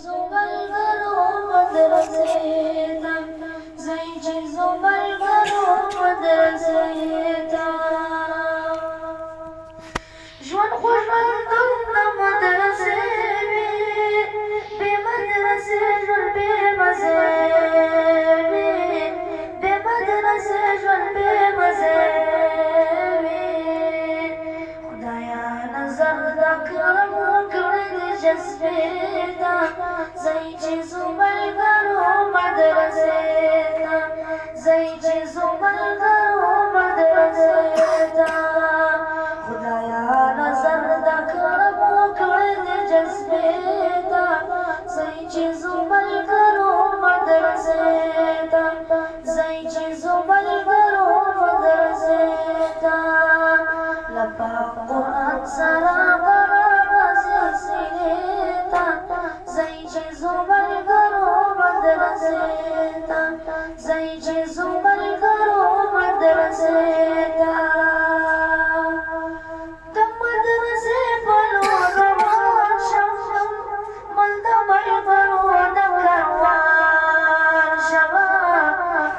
زملگرو مدرسیدم زیچ زملگرو مدرسیدم جوان خوشبختم نه مدرسه بی مدرسه جوان بی مزه بی مدرسه جوان بی مزه خدایا نظر دا کرم وکړې د جذبې دا زی چې زو ملګرو مدرسې ته زی چې زو ملګرو مدرسې ته خدایا نظر دا کرم وکړې د جذبې دا زی چې زو ملګرو مدرسې ته زی چې زو ملګرو مدرسې ته لپا قرآن سرا برازي سينيتا زي جزو ملګرو مدرسې تا زي جزو ملګرو مدرسې تا د مدرسې په لور روان شم مل د ملګرو د کاروان شم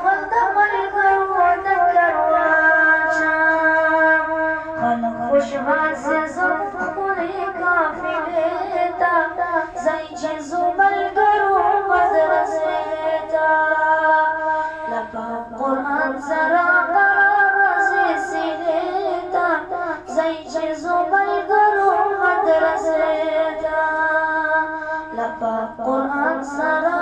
مل د ملګرو د کاروان شم خلک خوشحال سي زمخوري قافلې ته زي چې زو ملګرو مدرسې ته لکه قرآن سره برازي سینې ته زي چې زو ملګرو مدرسې ته لکه قرآن سره